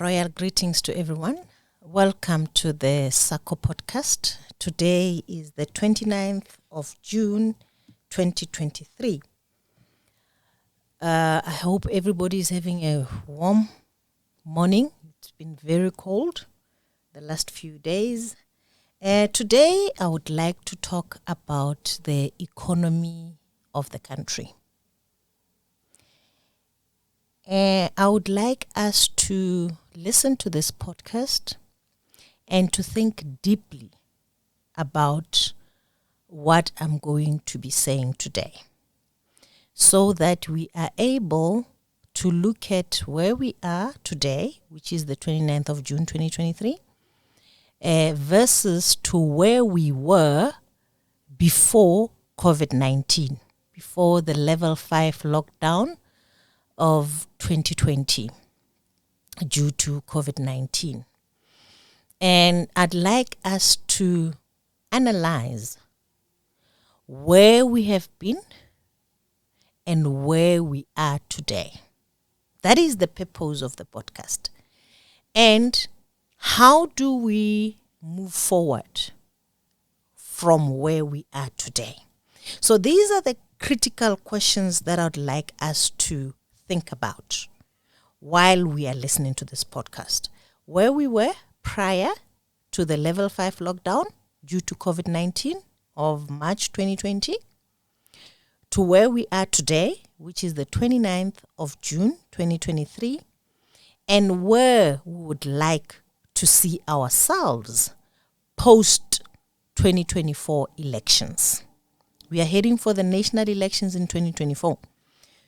Royal greetings to everyone. Welcome to the SARKO podcast. Today is the 29th of June, 2023. I hope everybody is having a warm morning. It's been very cold the last few days. Today, I would like to talk about the economy of the country. I would like us to listen to this podcast and to think deeply about what I'm going to be saying today, so that we are able to look at where we are today, which is the 29th of June 2023, versus to where we were before COVID-19, before the level 5 lockdown of 2020 due to COVID-19. And I'd like us to analyze where we have been and where we are today. That is the purpose of the podcast. And how do we move forward from where we are today? So these are the critical questions that I'd like us to think about while we are listening to this podcast. Where we were prior to the level 5 lockdown due to COVID-19 of March 2020, to where we are today, which is the 29th of June 2023, and where we would like to see ourselves post 2024 elections. We are heading for the national elections in 2024.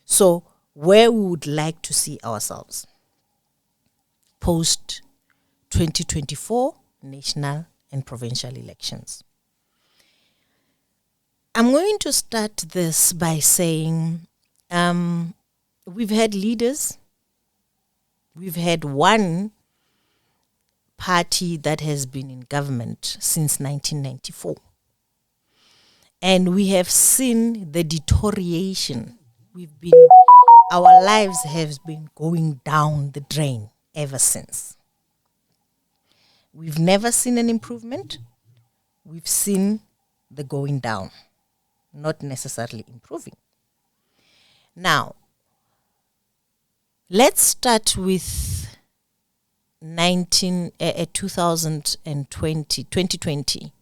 So where we would like to see ourselves post 2024 national and provincial elections. I'm going to start this by saying we've had leaders. We've had one party that has been in government since 1994. And we have seen the deterioration. Our lives have been going down the drain ever since. We've never seen an improvement. We've seen the going down, not necessarily improving. Now, let's start with 2020,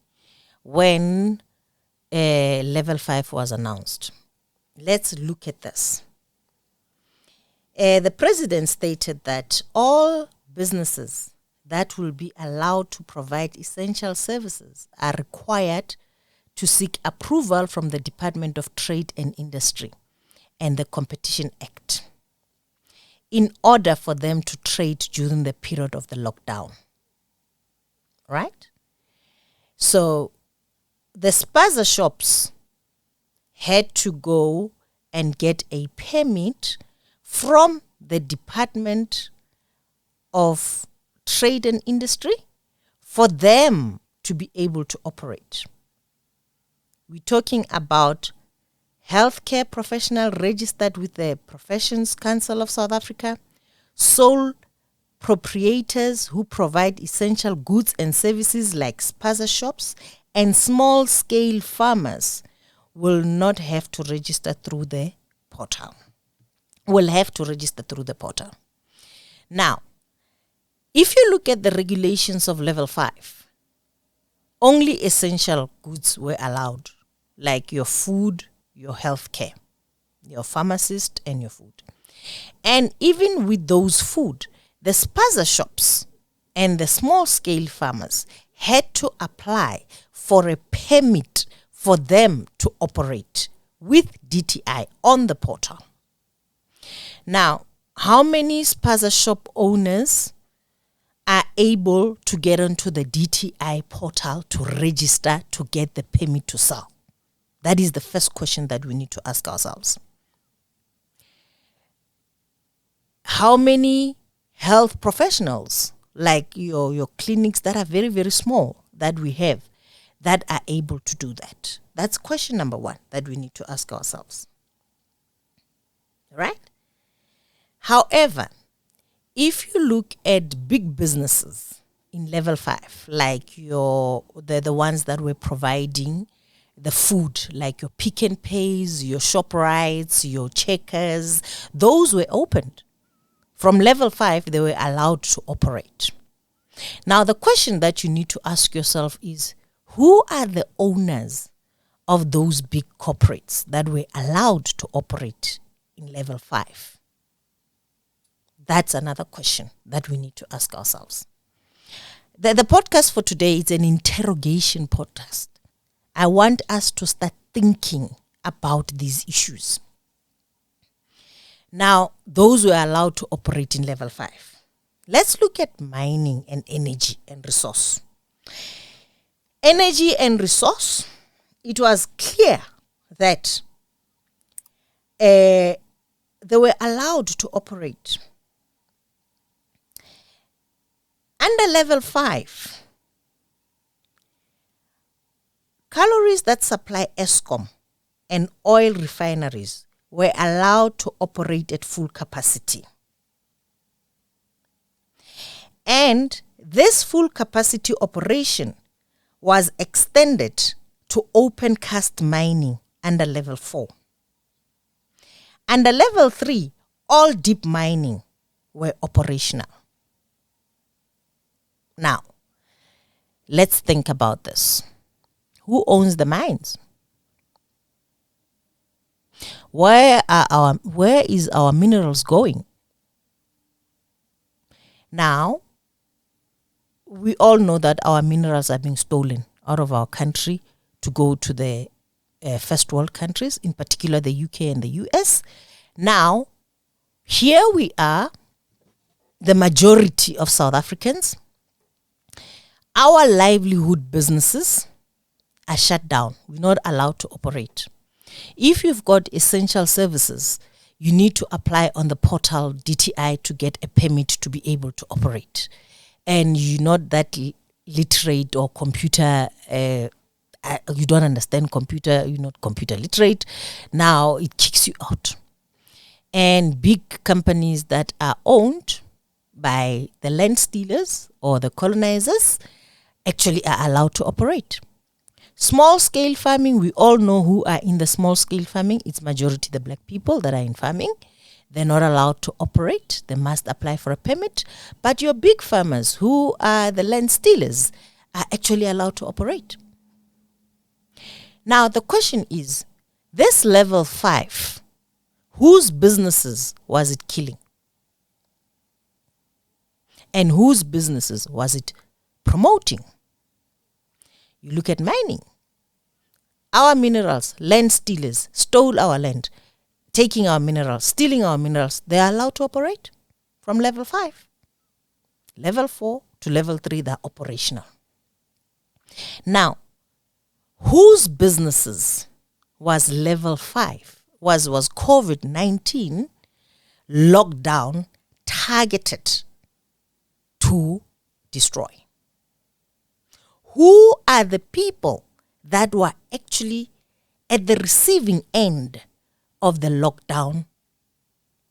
when level 5 was announced. Let's look at this. The president stated that all businesses that will be allowed to provide essential services are required to seek approval from the Department of Trade and Industry and the Competition Act in order for them to trade during the period of the lockdown. Right? So the spaza shops had to go and get a permit from the Department of Trade and Industry for them to be able to operate. We're talking about healthcare professional registered with the Professions Council of South Africa, sole proprietors who provide essential goods and services like spaza shops, and small-scale farmers will not have to register through the portal. Now, if you look at the regulations of level 5, only essential goods were allowed, like your food, your healthcare, your pharmacist, and your food. And even with those food, the spaza shops and the small-scale farmers had to apply for a permit for them to operate with DTI on the portal. Now, how many spaza shop owners are able to get onto the DTI portal to register to get the permit to sell? That is the first question that we need to ask ourselves. How many health professionals, like your clinics that are very, very small that we have, that are able to do that? That's question number one that we need to ask ourselves. Right? However, if you look at big businesses in level 5, like the ones that were providing the food, like your Pick and Pays, your ShopRites, your Checkers, those were opened. From level 5, they were allowed to operate. Now, the question that you need to ask yourself is, who are the owners of those big corporates that were allowed to operate in level 5? That's another question that we need to ask ourselves. The podcast for today is an interrogation podcast. I want us to start thinking about these issues. Now, those were allowed to operate in level 5. Let's look at mining and energy and resource. Energy and resource, it was clear that they were allowed to operate. Under level 5, calories that supply Eskom and oil refineries were allowed to operate at full capacity. And this full capacity operation was extended to open cast mining under level 4. Under level 3, all deep mining were operational. Now, let's think about this. Who owns the mines? Where is our minerals going? Now, we all know that our minerals are being stolen out of our country to go to the first world countries, in particular the UK and the US. Now, here we are, the majority of South Africans. Our livelihood businesses are shut down. We're not allowed to operate. If you've got essential services, you need to apply on the portal DTI to get a permit to be able to operate. And you're not that literate or computer, you don't understand computer, you're not computer literate, now it kicks you out. And big companies that are owned by the land stealers or the colonizers actually are allowed to operate. Small scale farming, we all know who are in the small scale farming. It's majority the black people that are in farming. They're not allowed to operate. They must apply for a permit. But your big farmers, who are the land stealers, are actually allowed to operate. Now, the question is, this level 5, whose businesses was it killing? And whose businesses was it promoting? You look at mining. Our minerals, land stealers, stole our land, taking our minerals, stealing our minerals. They are allowed to operate from level 5. Level 4 to level 3, they're operational. Now, whose businesses was level 5, was COVID-19 lockdown targeted to destroy? Who are the people that were actually at the receiving end of the lockdown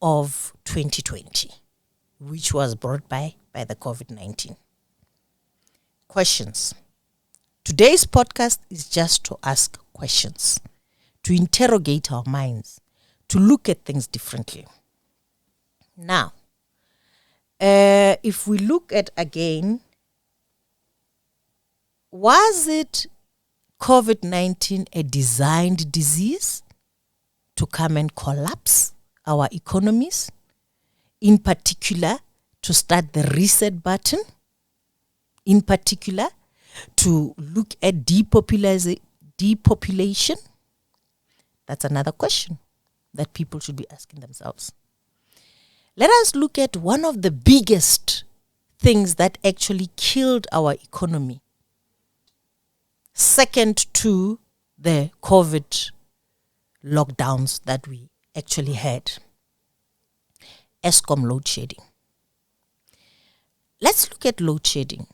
of 2020, which was brought by the COVID-19? Questions. Today's podcast is just to ask questions, to interrogate our minds, to look at things differently. Now, if we look at again, was it COVID-19 a designed disease to come and collapse our economies? In particular, to start the reset button? In particular, to look at depopulation? That's another question that people should be asking themselves. Let us look at one of the biggest things that actually killed our economy, second to the COVID lockdowns that we actually had. Eskom load shedding. Let's look at load shedding.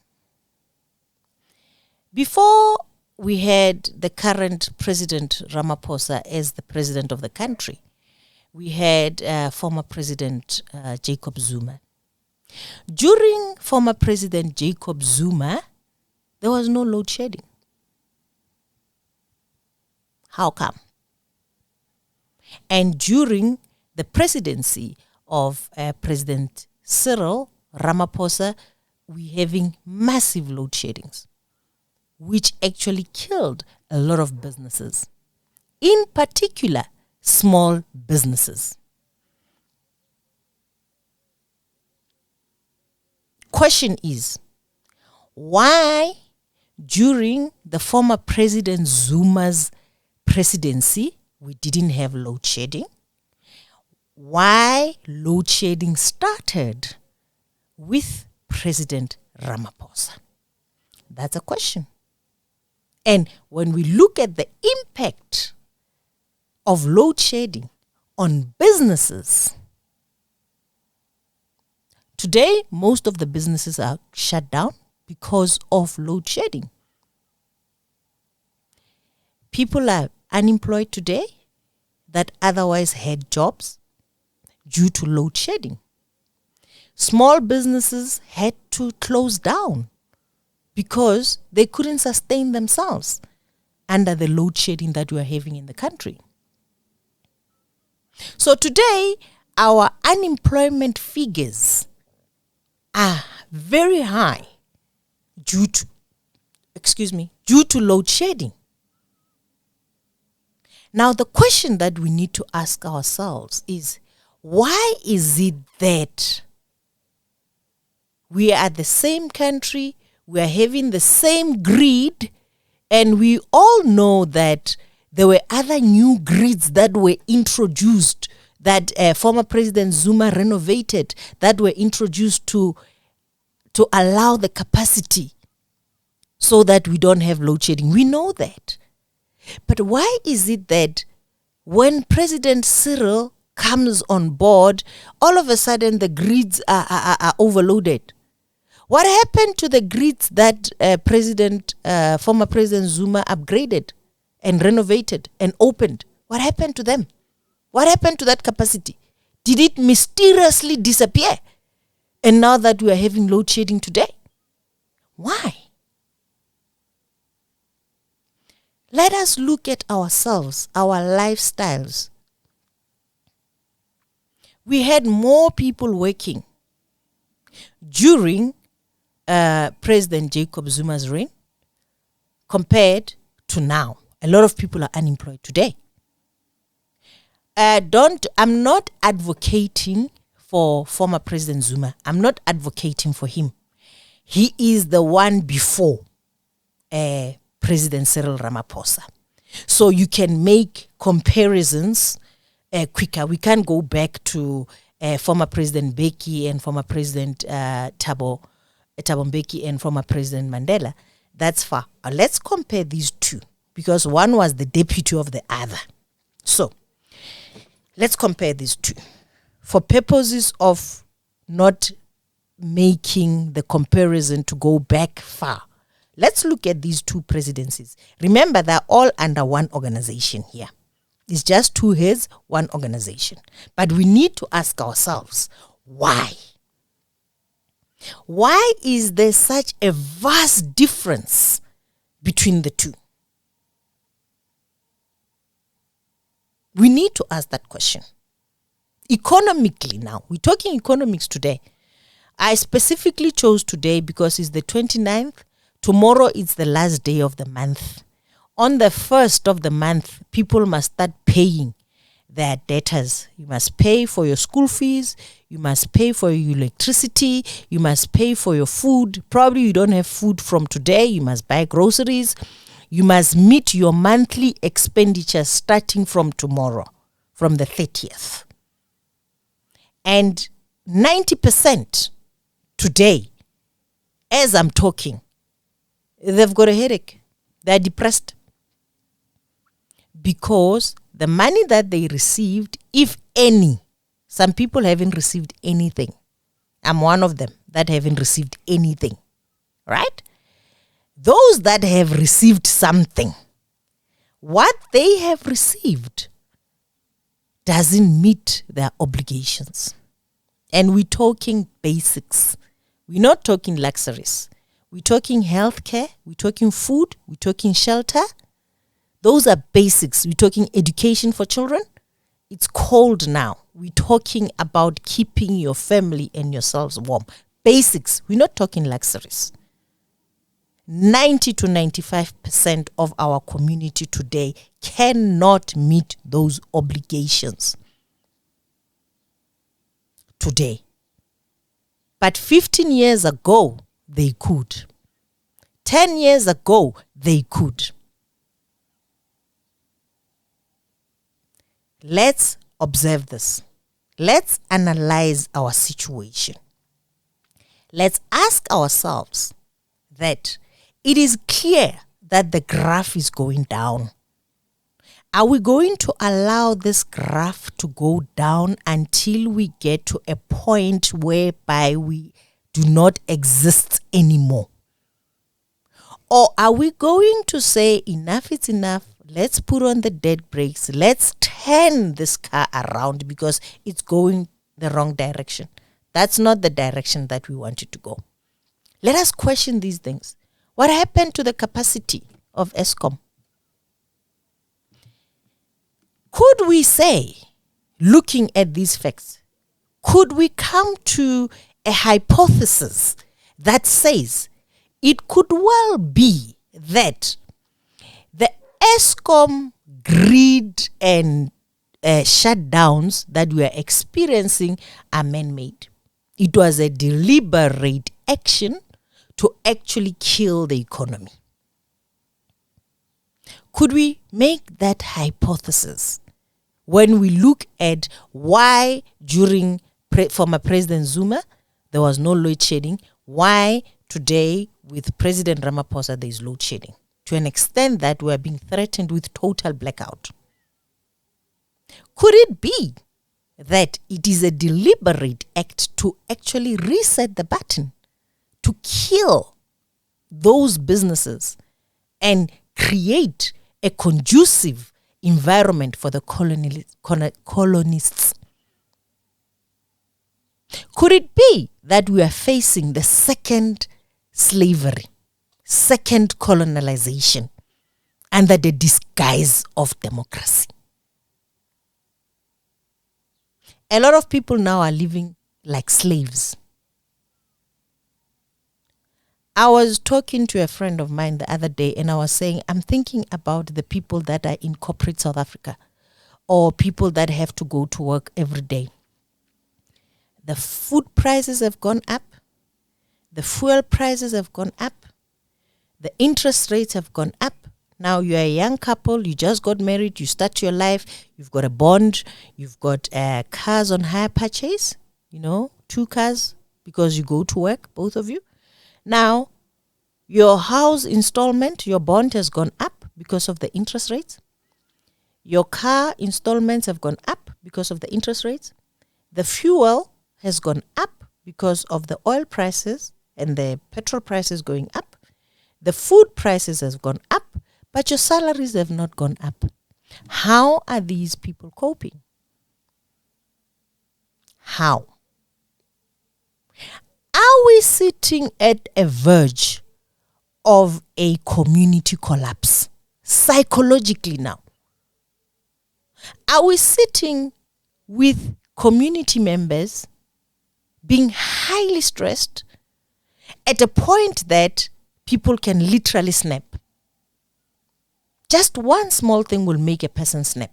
Before we had the current President Ramaphosa as the president of the country, we had former President Jacob Zuma. During former President Jacob Zuma, there was no load shedding. How come? And during the presidency of President Cyril Ramaphosa, we're having massive load sheddings, which actually killed a lot of businesses, in particular small businesses. Question is, why during the former President Zuma's presidency we didn't have load shedding? Why load shedding started with President Ramaphosa? That's a question. And when we look at the impact of load shedding on businesses, today most of the businesses are shut down because of load shedding. People are unemployed today that otherwise had jobs due to load shedding. Small businesses had to close down because they couldn't sustain themselves under the load shedding that we are having in the country. So today, our unemployment figures are very high due to load shedding. Now, the question that we need to ask ourselves is, why is it that we are the same country, we are having the same grid, and we all know that there were other new grids that were introduced that former President Zuma renovated, that were introduced to allow the capacity so that we don't have load shedding. We know that. But why is it that when President Cyril comes on board, all of a sudden the grids are overloaded? What happened to the grids that former President Zuma upgraded and renovated and opened? What happened to them? What happened to that capacity? Did it mysteriously disappear? And now that we are having load shedding today? Why? Let us look at ourselves, our lifestyles. We had more people working during President Jacob Zuma's reign compared to now. A lot of people are unemployed today. I'm not advocating for former President Zuma. I'm not advocating for him. He is the one before President Cyril Ramaphosa. So you can make comparisons quicker. We can't go back to former President Mbeki and former President Thabo Mbeki and former President Mandela. That's far. Let's compare these two, because one was the deputy of the other. So let's compare these two for purposes of not making the comparison to go back far. Let's look at these two presidencies. Remember, they're all under one organization here. It's just two heads, one organization. But we need to ask ourselves, why? Why is there such a vast difference between the two? We need to ask that question. Economically now, we're talking economics today. I specifically chose today because it's the 29th. Tomorrow is the last day of the month. On the 1st of the month, people must start paying their debtors. You must pay for your school fees. You must pay for your electricity. You must pay for your food. Probably you don't have food from today. You must buy groceries. You must meet your monthly expenditure starting from tomorrow, from the 30th. And 90% today, as I'm talking, they've got a headache. They're depressed. Because the money that they received, if any, some people haven't received anything. I'm one of them that haven't received anything. Right? Those that have received something, what they have received doesn't meet their obligations. And we're talking basics. We're not talking luxuries. We're talking healthcare. We're talking food. We're talking shelter. Those are basics. We're talking education for children. It's cold now. We're talking about keeping your family and yourselves warm. Basics. We're not talking luxuries. 90 to 95% of our community today cannot meet those obligations today. But 15 years ago, they could. 10 years ago, they could. Let's observe this. Let's analyze our situation. Let's ask ourselves that it is clear that the graph is going down. Are we going to allow this graph to go down until we get to a point whereby we do not exist anymore? Or are we going to say enough is enough? Let's put on the dead brakes. Let's turn this car around because it's going the wrong direction. That's not the direction that we want it to go. Let us question these things. What happened to the capacity of Eskom? Could we say, looking at these facts, could we come to a hypothesis that says it could well be that the Eskom grid and shutdowns that we are experiencing are man-made? It was a deliberate action to actually kill the economy. Could we make that hypothesis when we look at why during former President Zuma there was no load shedding, why today with President Ramaphosa there is load shedding, to an extent that we are being threatened with total blackout? Could it be that it is a deliberate act to actually reset the button, to kill those businesses and create a conducive environment for the colonists? Could it be that we are facing the second slavery, second colonization under the disguise of democracy? A lot of people now are living like slaves. I was talking to a friend of mine the other day and I was saying, I'm thinking about the people that are in corporate South Africa or people that have to go to work every day. The food prices have gone up. The fuel prices have gone up. The interest rates have gone up. Now you're a young couple, you just got married, you start your life, you've got a bond, you've got cars on hire purchase, 2 cars because you go to work, both of you. Now, your house installment, your bond has gone up because of the interest rates. Your car installments have gone up because of the interest rates. The fuel has gone up because of the oil prices and the petrol prices going up. The food prices have gone up, but your salaries have not gone up. How are these people coping? How? Are we sitting at a verge of a community collapse psychologically now? Are we sitting with community members being highly stressed at a point that people can literally snap? Just one small thing will make a person snap.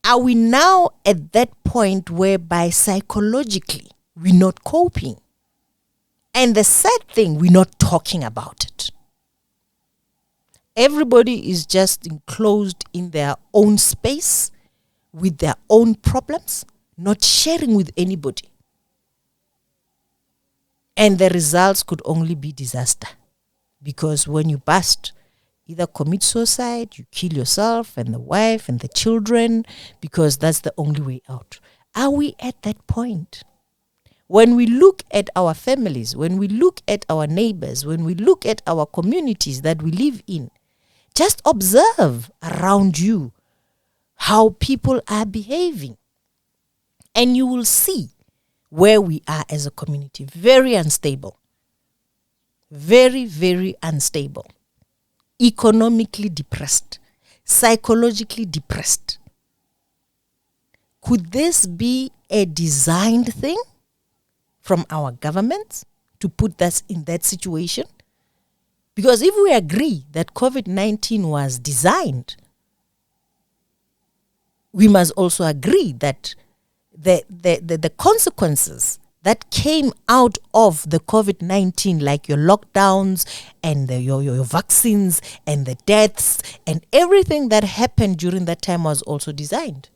Are we now at that point whereby psychologically we're not coping? And the sad thing, we're not talking about it. Everybody is just enclosed in their own space with their own problems, not sharing with anybody. And the results could only be disaster. Because when you bust, either commit suicide, you kill yourself and the wife and the children, because that's the only way out. Are we at that point? When we look at our families, when we look at our neighbors, when we look at our communities that we live in, just observe around you how people are behaving. And you will see where we are as a community. Very unstable. Very, very unstable. Economically depressed. Psychologically depressed. Could this be a designed thing from our governments to put us in that situation? Because if we agree that COVID-19 was designed, we must also agree that the consequences that came out of the COVID-19, like your lockdowns and your vaccines and the deaths and everything that happened during that time was also designed.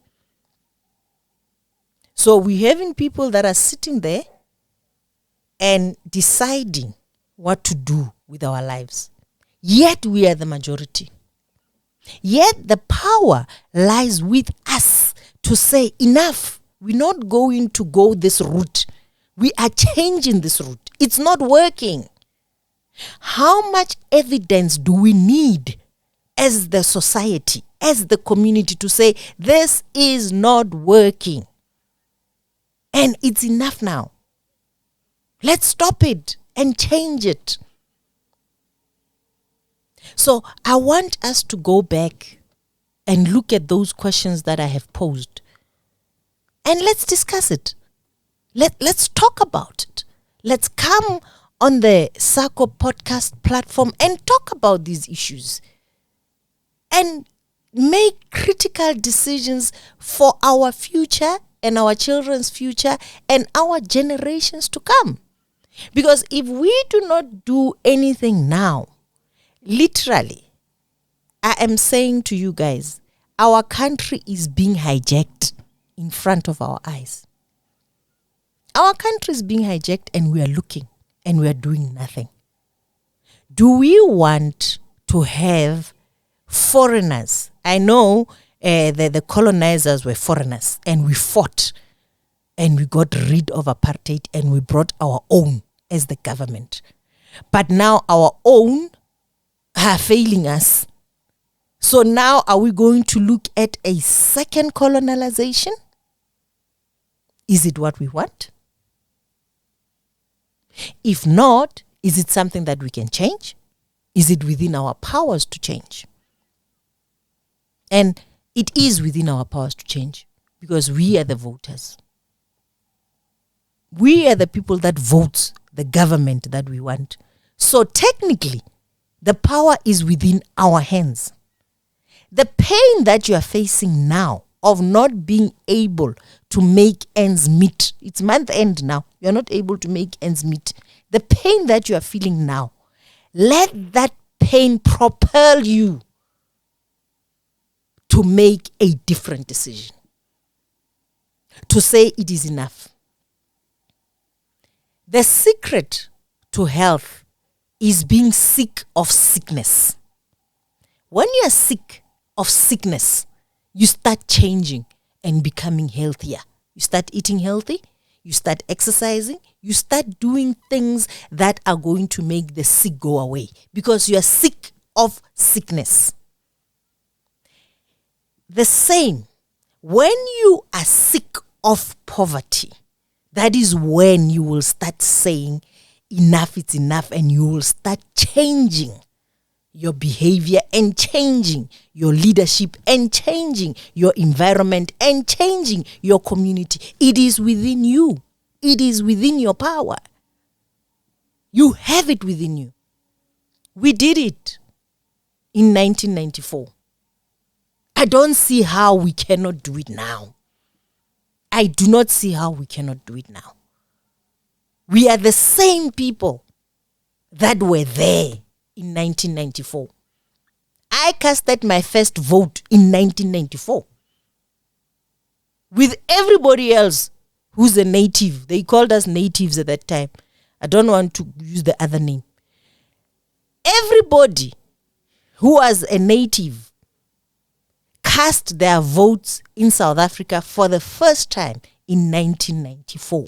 So we're having people that are sitting there and deciding what to do with our lives. Yet we are the majority. Yet the power lies with us to say, enough. We're not going to go this route. We are changing this route. It's not working. How much evidence do we need as the society, as the community, to say this is not working? And it's enough now. Let's stop it and change it. So I want us to go back and look at those questions that I have posed. And let's discuss it. Let's talk about it. Let's come on the SARKO podcast platform and talk about these issues. And make critical decisions for our future and our children's future and our generations to come. Because if we do not do anything now, literally, I am saying to you guys, our country is being hijacked in front of our eyes. Our country is being hijacked and we are looking and we are doing nothing. Do we want to have foreigners? I know the colonizers were foreigners and we fought and we got rid of apartheid and we brought our own as the government. But now our own are failing us. So now are we going to look at a second colonization? Is it what we want? If not, is it something that we can change? Is it within our powers to change? And it is within our powers to change because we are the voters. We are the people that vote the government that we want. So technically, the power is within our hands. The pain that you are facing now of not being able to make ends meet. It's month end now. You're not able to make ends meet. The pain that you are feeling now, let that pain propel you to make a different decision. To say it is enough. The secret to health is being sick of sickness. When you are sick of sickness, you start changing and becoming healthier. You start eating healthy, you start exercising, you start doing things that are going to make the sick go away because you are sick of sickness. The same, when you are sick of poverty, that is when you will start saying enough is enough and you will start changing your behavior and changing your leadership and changing your environment and changing your community. It is within you. It is within your power. You have it within you. We did it in 1994. I don't see how we cannot do it now. I do not see how we cannot do it now. We are the same people that were there in 1994. I casted my first vote in 1994. With everybody else who's a native. They called us natives at that time. I don't want to use the other name. Everybody who was a native cast their votes in South Africa for the first time in 1994.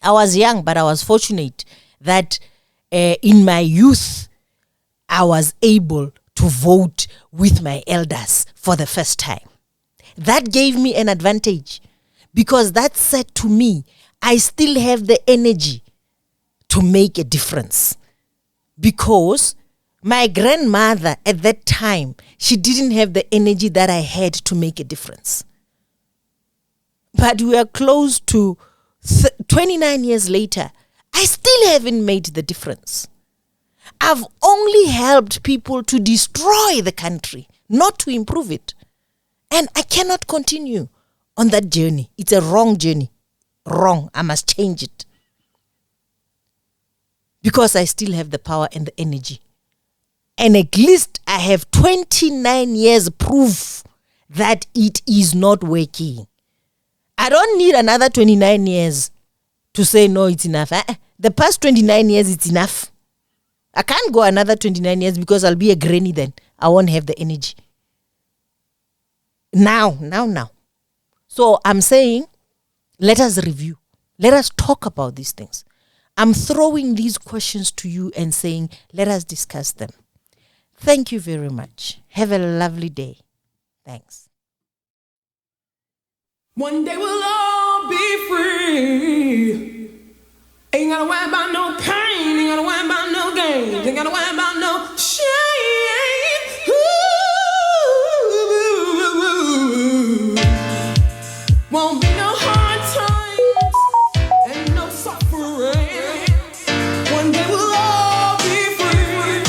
I was young, but I was fortunate that in my youth, I was able to vote with my elders for the first time. That gave me an advantage because that said to me, I still have the energy to make a difference. Because my grandmother at that time, she didn't have the energy that I had to make a difference. But we are close to 29 years later. I still haven't made the difference. I've only helped people to destroy the country, not to improve it. And I cannot continue on that journey. It's a wrong journey. Wrong. I must change it. Because I still have the power and the energy. And at least I have 29 years proof that it is not working. I don't need another 29 years to say, no, it's enough. The past 29 years, it's enough. I can't go another 29 years because I'll be a granny then. I won't have the energy. Now. So I'm saying, let us review. Let us talk about these things. I'm throwing these questions to you and saying, let us discuss them. Thank you very much. Have a lovely day. Thanks. One day we'll all be free. Ain't gotta worry about no pain. Ain't gotta worry about no gain. Ain't gotta worry about no shame. Ooh. Won't be no hard times and no suffering. One day we'll all be free.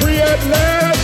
We at last.